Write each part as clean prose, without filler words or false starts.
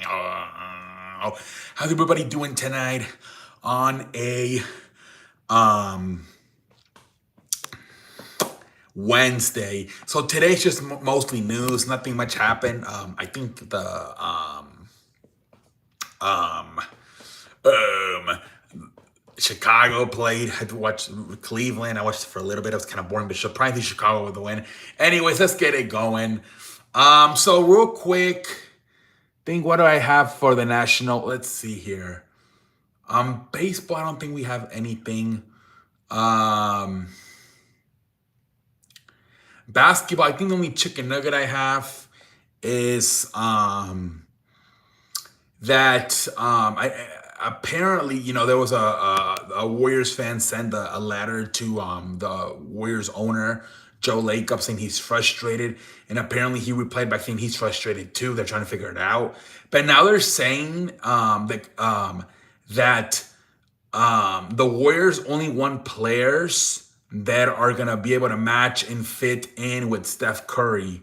How's everybody doing tonight on a um Wednesday? So today's just mostly news. Nothing much happened. I think the um um Chicago played. Had to watch Cleveland. I watched it for a little bit. It was kind of boring, but surprisingly Chicago with the win. Anyways, let's get it going. So real quick, think what do I have for the national? Let's see here. Baseball, I don't think we have anything. Um, Basketball, I think the only chicken nugget I have is that I apparently, there was a Warriors fan sent a letter to the Warriors owner Joe Lacob saying he's frustrated, and apparently he replied back saying he's frustrated too. They're trying to figure it out, but now they're saying that the Warriors only want players that are gonna be able to match and fit in with Steph Curry,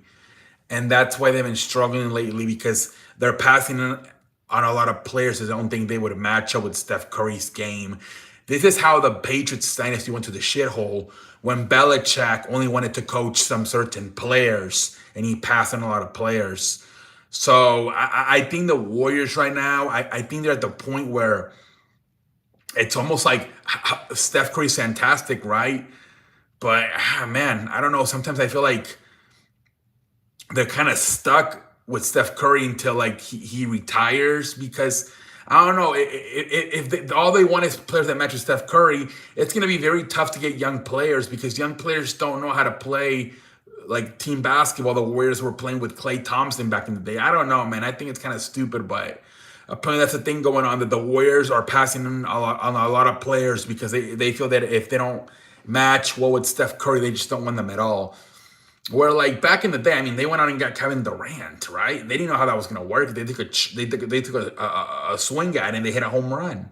and that's why they've been struggling lately because they're passing on a lot of players that don't think they would match up with Steph Curry's game. This is how the Patriots dynasty went to the shithole when Belichick only wanted to coach some certain players and he passed on a lot of players. So I think the Warriors right now, I think they're at the point where it's almost like Steph Curry's fantastic, right? But man, I don't know. Sometimes I feel like they're kind of stuck with Steph Curry until like he retires because I don't know if all they want is players that match with Steph Curry. It's going to be very tough to get young players because young players don't know how to play like team basketball. The Warriors were playing with Klay Thompson back in the day. I don't know, man. I think it's kind of stupid, but apparently that's the thing going on that the Warriors are passing on a lot of players because they feel that if they don't match well with Steph Curry, they just don't want them at all. Where like back in the day, I mean, they went out and got Kevin Durant, right? They didn't know how that was going to work. They took a swing at it and they hit a home run.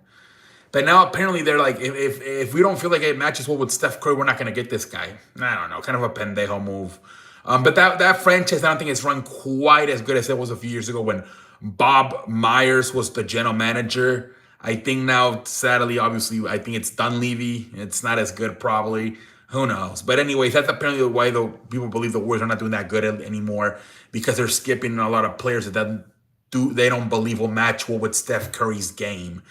But now apparently they're like, if we don't feel like it matches well with Steph Curry, we're not going to get this guy. I don't know, kind of a pendejo move. But that franchise, I don't think it's run quite as good as it was a few years ago when Bob Myers was the general manager. I think now, sadly, obviously, I think it's Dunleavy. It's not as good, probably. Who knows? But anyways, that's apparently why the people believe the Warriors are not doing that good anymore because they're skipping a lot of players that they don't believe will match well with Steph Curry's game.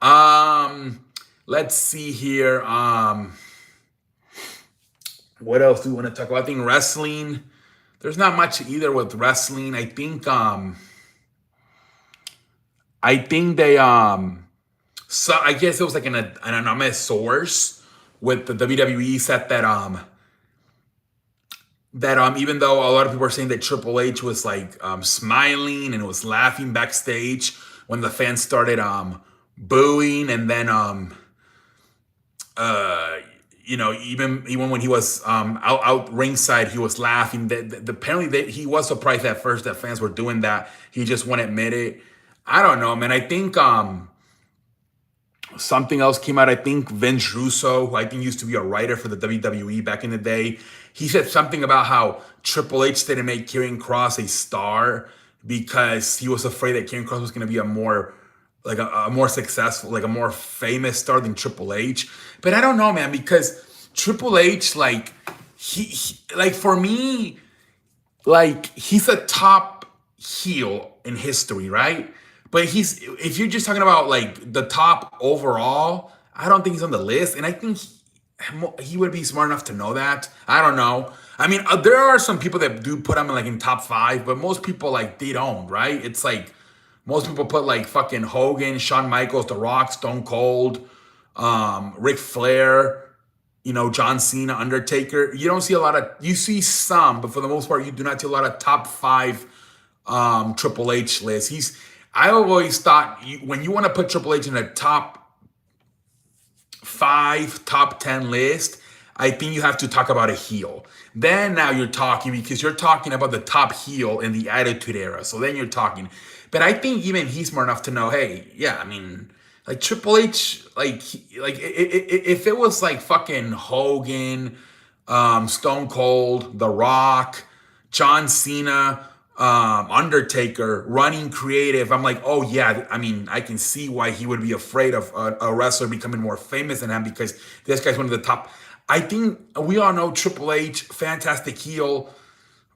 Let's see here. What else do we want to talk about? I think wrestling. There's not much either with wrestling. I think they so I guess it was like an anonymous source with the WWE said that even though a lot of people are saying that Triple H was like smiling and was laughing backstage when the fans started booing, and then even when he was out ringside, he was laughing. Apparently he was surprised at first that fans were doing that. He just won't admit it. I don't know, man. I think something else came out. I think Vince Russo, who I think used to be a writer for the WWE back in the day, he said something about how Triple H didn't make Karrion Kross a star because he was afraid that Karrion Kross was going to be a more successful, like a more famous star than Triple H. But I don't know, man, because Triple H, like he like for me, like he's a top heel in history, right? But if you're just talking about like the top overall, I don't think he's on the list. And I think he would be smart enough to know that. I don't know. I mean, there are some people that do put him in like in top 5, but most people like they don't, right? It's like most people put like fucking Hogan, Shawn Michaels, The Rock, Stone Cold, Ric Flair, John Cena, Undertaker. You don't see a lot of, you see some, but for the most part, you do not see a lot of top 5 Triple H lists. I always thought when you want to put Triple H in a top 5, top 10 list, I think you have to talk about a heel. Then now you're talking because you're talking about the top heel in the Attitude Era. So then you're talking. But I think even he's smart enough to know, hey, yeah, I mean, like Triple H, if it was like fucking Hogan, Stone Cold, The Rock, John Cena, Undertaker running creative. I'm like, oh yeah, I mean, I can see why he would be afraid of a wrestler becoming more famous than him, because this guy's one of the top. I think we all know Triple H, fantastic heel,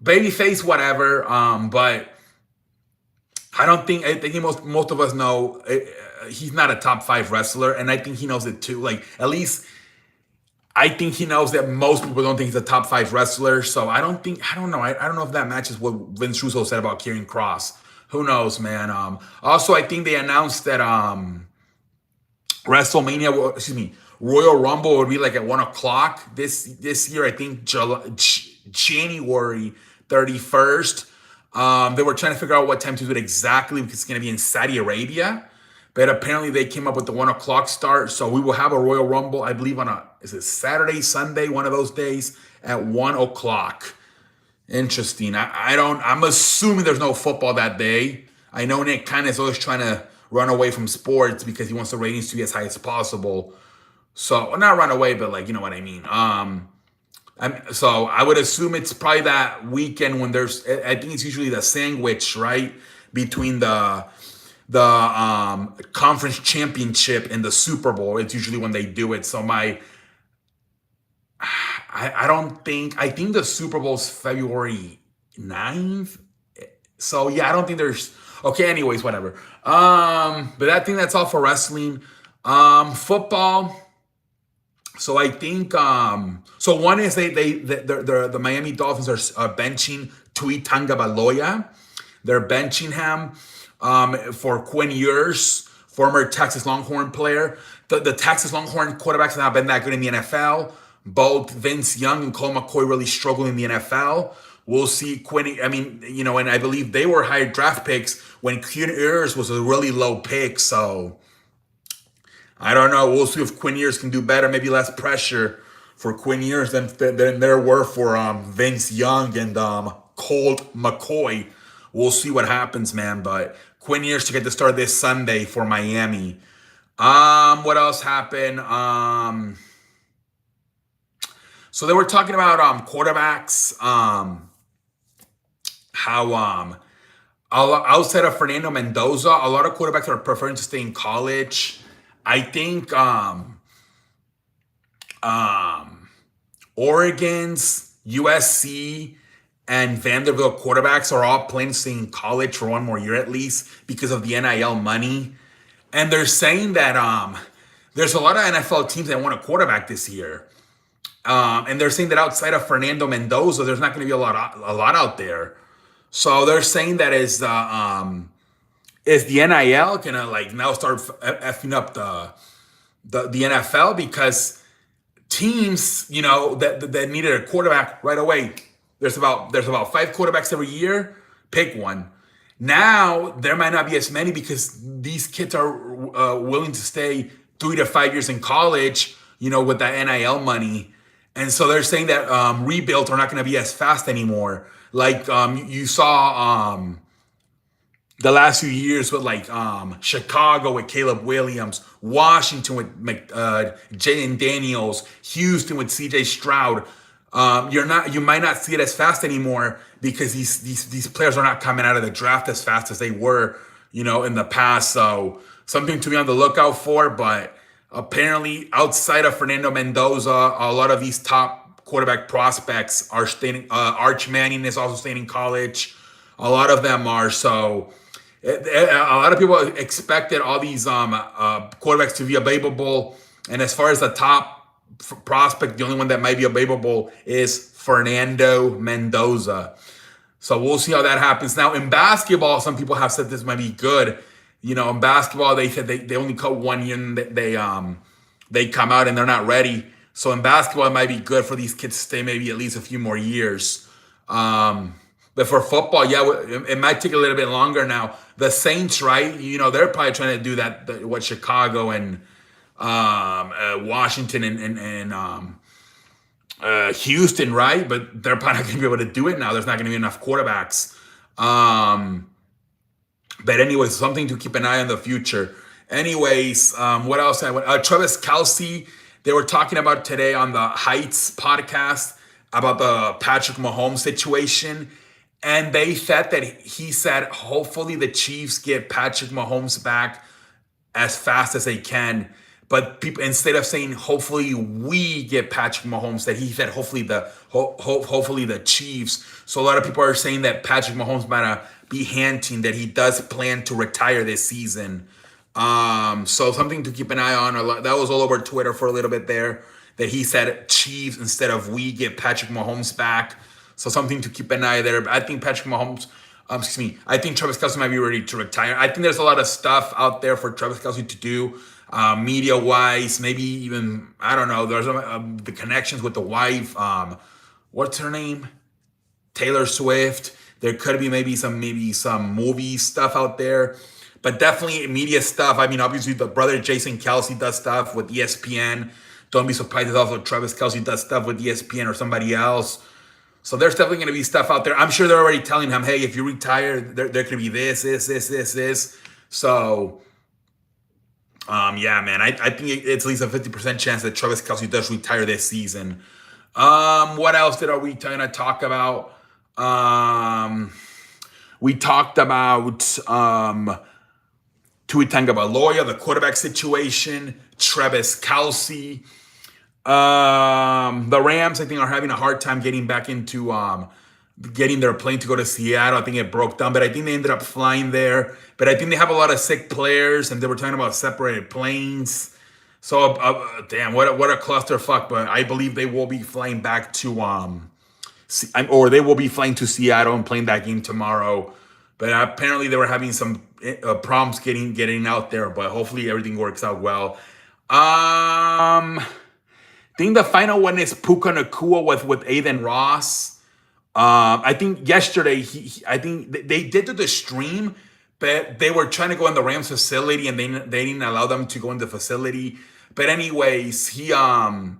babyface, whatever. But I think most of us know he's not a top 5 wrestler, and I think he knows it too. Like, at least I think he knows that most people don't think he's a top 5 wrestler. So I don't know. I don't know if that matches what Vince Russo said about Karrion Kross. Who knows, man? Also, I think they announced that Royal Rumble would be like at 1 o'clock this year. I think January 31st. They were trying to figure out what time to do it exactly, because it's going to be in Saudi Arabia. But apparently they came up with the 1 o'clock start. So we will have a Royal Rumble, I believe, is it Saturday, Sunday, one of those days at 1 o'clock. Interesting. I'm assuming there's no football that day. I know Nick Khan is always trying to run away from sports because he wants the ratings to be as high as possible. So, well, not run away, but like, you know what I mean. So I would assume it's probably that weekend when I think it's usually the sandwich, right? Between the conference championship and the Super Bowl. It's usually when they do it. So I think the Super Bowl's February 9th. So yeah, I don't think okay, anyways, whatever. But I think that's all for wrestling. Football. So I think so one is the Miami Dolphins are benching Tua Tagovailoa. They're benching him for Quinn Ewers, former Texas Longhorn player. The Texas Longhorn quarterbacks have not been that good in the NFL. Both Vince Young and Colt McCoy really struggle in the NFL. We'll see Quinn. I mean, and I believe they were high draft picks when Quinn Ewers was a really low pick. So I don't know. We'll see if Quinn Ewers can do better. Maybe less pressure for Quinn Ewers than there were for Vince Young and Colt McCoy. We'll see what happens, man. But Quinn Ewers to get the start this Sunday for Miami. What else happened? So they were talking about quarterbacks. How outside of Fernando Mendoza, a lot of quarterbacks are preferring to stay in college. I think Oregon's, USC, and Vanderbilt quarterbacks are all planning to stay in college for one more year at least because of the NIL money. And they're saying that there's a lot of NFL teams that want a quarterback this year. And they're saying that outside of Fernando Mendoza, there's not going to be a lot out there. So they're saying that is the NIL gonna like now start effing up the NFL, because teams, that needed a quarterback right away. There's about 5 quarterbacks every year. Pick one. Now there might not be as many because these kids are willing to stay 3 to 5 years in college, with that NIL money. And so they're saying that rebuilds are not going to be as fast anymore. Like you saw the last few years with like Chicago with Caleb Williams, Washington with Jaden Daniels, Houston with CJ Stroud. You might not see it as fast anymore because these players are not coming out of the draft as fast as they were, in the past. So something to be on the lookout for. But apparently, outside of Fernando Mendoza, a lot of these top quarterback prospects are staying. Arch Manning is also staying in college. A lot of them are. So a lot of people expected all these quarterbacks to be available. And as far as the top prospect, the only one that might be available is Fernando Mendoza. So we'll see how that happens. Now in basketball, some people have said this might be good. In basketball, they said they only cut 1 year and they come out and they're not ready. So in basketball, it might be good for these kids to stay maybe at least a few more years. But for football, yeah, it might take a little bit longer now. The Saints, right? They're probably trying to do that, what Chicago and Washington and Houston, right? But they're probably not going to be able to do it now. There's not going to be enough quarterbacks. But anyways, something to keep an eye on in the future. Anyways, what else? Travis Kelce, they were talking about today on the Heights podcast about the Patrick Mahomes situation. And they said that he said hopefully the Chiefs get Patrick Mahomes back as fast as they can. But people, instead of saying hopefully we get Patrick Mahomes, that he said hopefully the Chiefs. So a lot of people are saying that Patrick Mahomes might be hinting that he does plan to retire this season. So something to keep an eye on. That was all over Twitter for a little bit there. That he said Chiefs instead of we get Patrick Mahomes back. So something to keep an eye there. But I think Patrick Mahomes, I think Travis Kelce might be ready to retire. I think there's a lot of stuff out there for Travis Kelce to do, media-wise. Maybe even, I don't know. There's the connections with the wife. What's her name? Taylor Swift. There could be maybe some movie stuff out there, but definitely media stuff. I mean, obviously the brother Jason Kelce does stuff with ESPN. Don't be surprised if also Travis Kelce does stuff with ESPN or somebody else. So there's definitely going to be stuff out there. I'm sure they're already telling him, hey, if you retire, there could be this. So, yeah, man, I think it's at least a 50% chance that Travis Kelce does retire this season. What else are we going to talk about? We talked about Tua Tagovailoa, the quarterback situation, Travis Kelce. The Rams, I think, are having a hard time getting back into getting their plane to go to Seattle. I think it broke down, but I think they ended up flying there. But I think they have a lot of sick players, and they were talking about separated planes. So, damn, what a clusterfuck. But I believe they will be flying back to or they will be flying to Seattle and playing that game tomorrow. But apparently they were having some problems getting out there. But hopefully everything works out well. I think the final one is Puka Nacua with Aiden Ross. I think yesterday, I think they did the stream, but they were trying to go in the Rams facility and they didn't allow them to go in the facility. But anyways, Puka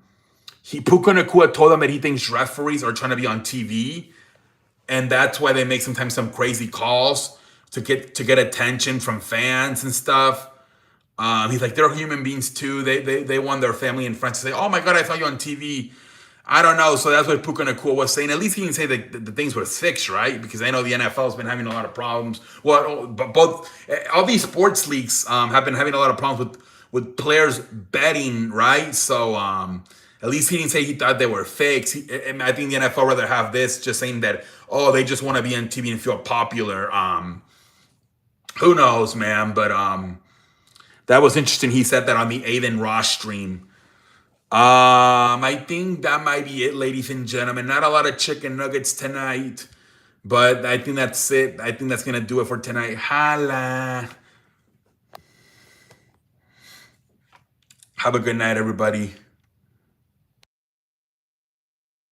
Nacua told them that he thinks referees are trying to be on TV, and that's why they make sometimes some crazy calls to get attention from fans and stuff. He's like, they're human beings too. They want their family and friends to say, oh my God, I saw you on TV. I don't know. So that's what Puka Nacua was saying. At least he didn't say that the things were fixed, right? Because I know the NFL has been having a lot of problems. Well, but all these sports leagues have been having a lot of problems with players betting, right? So at least he didn't say he thought they were fixed. I think the NFL rather have this just saying that, oh, they just want to be on TV and feel popular. Who knows, man? But that was interesting. He said that on the Aiden Ross stream. I think that might be it, ladies and gentlemen. Not a lot of chicken nuggets tonight, but I think that's it. I think that's going to do it for tonight. Holla. Have a good night, everybody.